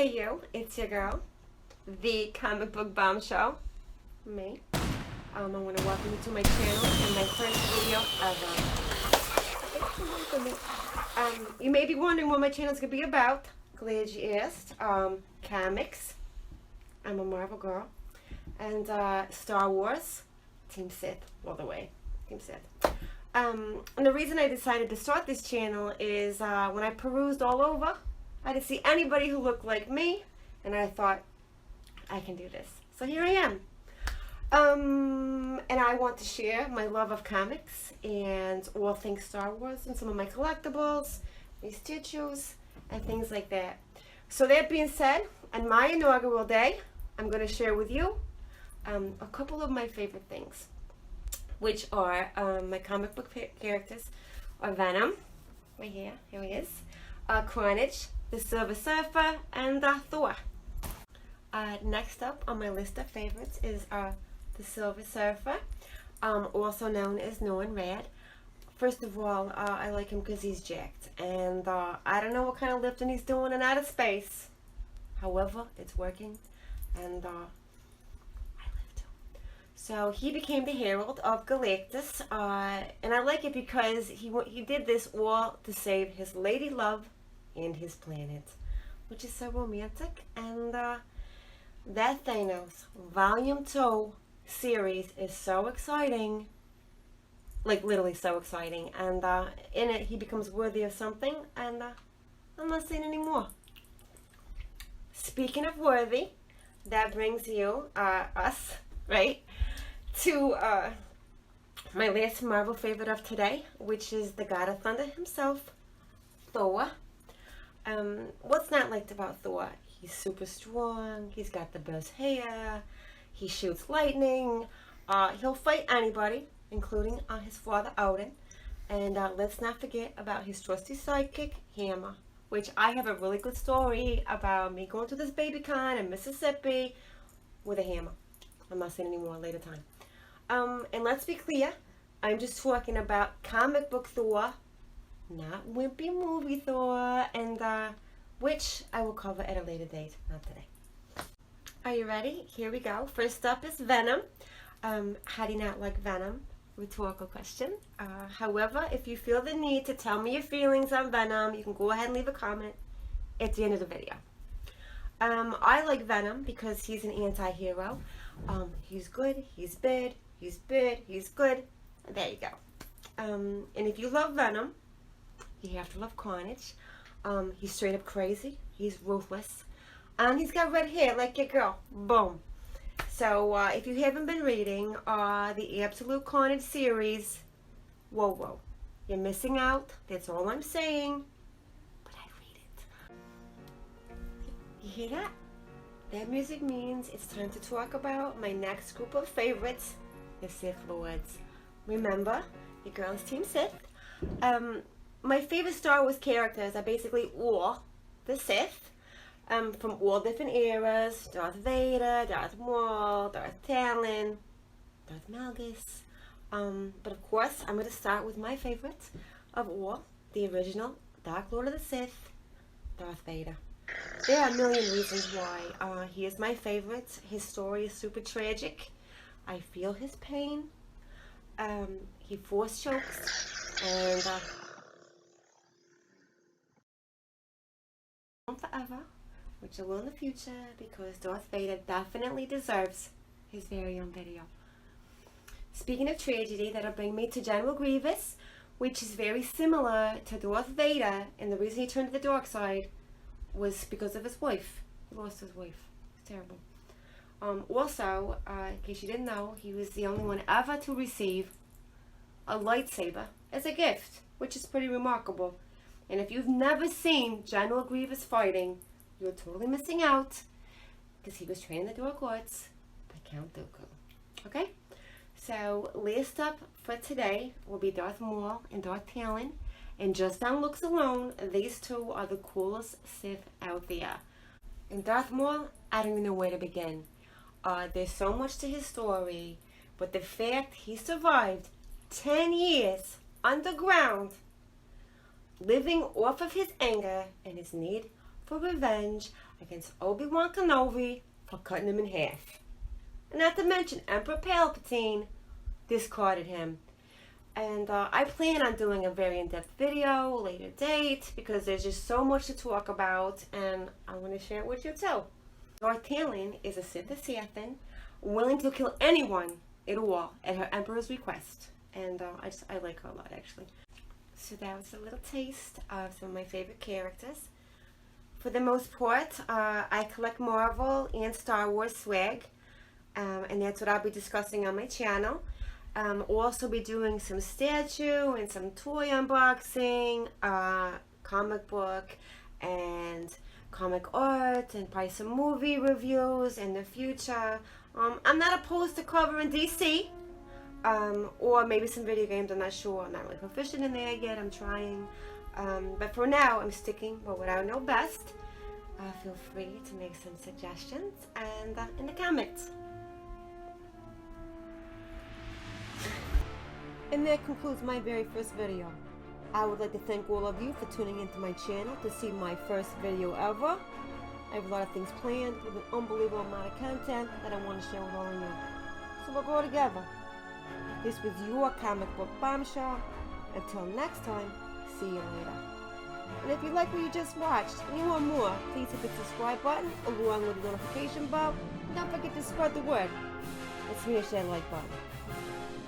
Hey you, it's your girl, the comic book bombshell, me. I want to welcome you to my channel and my first video ever. You may be wondering what my channel is going to be about. Glad you asked. Comics. I'm a Marvel girl. And Star Wars. Team Sith, all the way. Team Sith. And the reason I decided to start this channel is when I perused all over, I didn't see anybody who looked like me, and I thought, I can do this. So here I am. And I want to share my love of comics and all things Star Wars and some of my collectibles, my statues, and things like that. So that being said, on my inaugural day, I'm going to share with you a couple of my favorite things, which are my comic book characters are Venom, right here he is, Carnage, the Silver Surfer, and Thor. Next up on my list of favorites is the Silver Surfer, also known as Norn Rad. First of all, I like him because he's jacked, and I don't know what kind of lifting he's doing in outer space. However, it's working, and I lift him. So he became the Herald of Galactus, and I like it because he did this all to save his lady love and his planet, which is so romantic. And that Thanos Volume 2 series is so exciting, like literally so exciting, and in it he becomes worthy of something, and I'm not saying anymore. Speaking of worthy, that brings you, us, right, to my last Marvel favorite of today, which is the God of Thunder himself, Thor. What's not liked about Thor? He's super strong, he's got the best hair, he shoots lightning, he'll fight anybody, including his father Odin, and let's not forget about his trusty sidekick, Hammer, which I have a really good story about me going to this baby con in Mississippi with a hammer. I'm not saying anymore, later time. And let's be clear, I'm just talking about comic book Thor, not wimpy movie Thor, and which I will cover at a later date, not today. Are you ready? Here we go. First up is Venom. How do you not like Venom? Rhetorical question. However, if you feel the need to tell me your feelings on Venom, you can go ahead and leave a comment at the end of the video. I like Venom because he's an anti-hero. He's good, he's bad, he's bad, he's good. There you go. And if you love Venom, you have to love Carnage. He's straight up crazy. He's ruthless. And he's got red hair like your girl. Boom. So if you haven't been reading the Absolute Carnage series, whoa. You're missing out. That's all I'm saying. But I read it. You hear that? That music means it's time to talk about my next group of favorites, the Sith Lords. Remember, your girl's Team Sith. My favorite Star Wars characters are basically all the Sith, from all different eras: Darth Vader, Darth Maul, Darth Talon, Darth Malgus. But of course, I'm going to start with my favorite of all, the original Dark Lord of the Sith, Darth Vader. There are a million reasons why he is my favorite. His story is super tragic. I feel his pain. He force chokes, and forever, which I will in the future, because Darth Vader definitely deserves his very own video. Speaking of tragedy, that'll bring me to General Grievous, which is very similar to Darth Vader, and the reason he turned to the dark side was because of his wife. He lost his wife. It's terrible. Also, in case you didn't know, he was the only one ever to receive a lightsaber as a gift, which is pretty remarkable. And if you've never seen General Grievous fighting, you're totally missing out, because he was trained in the Dark Arts by Count Dooku. Okay? So, last up for today will be Darth Maul and Darth Talon. And just on looks alone, these two are the coolest Sith out there. And Darth Maul, I don't even know where to begin. There's so much to his story, but the fact he survived 10 years underground, living off of his anger and his need for revenge, against Obi-Wan Kenobi for cutting him in half. And not to mention, Emperor Palpatine discarded him. And I plan on doing a very in-depth video, later date, because there's just so much to talk about, and I want to share it with you too. Darth Talon is a Sith Assassin, willing to kill anyone at all at her Emperor's request. And I like her a lot, actually. So that was a little taste of some of my favorite characters. For the most part, I collect Marvel and Star Wars swag, and that's what I'll be discussing on my channel. I'll also be doing some statue and some toy unboxing, comic book and comic art, and probably some movie reviews in the future. I'm not opposed to covering DC, or maybe some video games. I'm not sure. I'm not really proficient in there yet. I'm trying. But for now, I'm sticking with what I know best. Feel free to make some suggestions and in the comments. And that concludes my very first video. I would like to thank all of you for tuning into my channel to see my first video ever. I have a lot of things planned with an unbelievable amount of content that I want to share with all of you. So we'll go together. This was your comic book bombshell. Until next time, see you later. And if you like what you just watched and you want more, please hit the subscribe button along with the notification bell. And don't forget to spread the word. And smash that like button.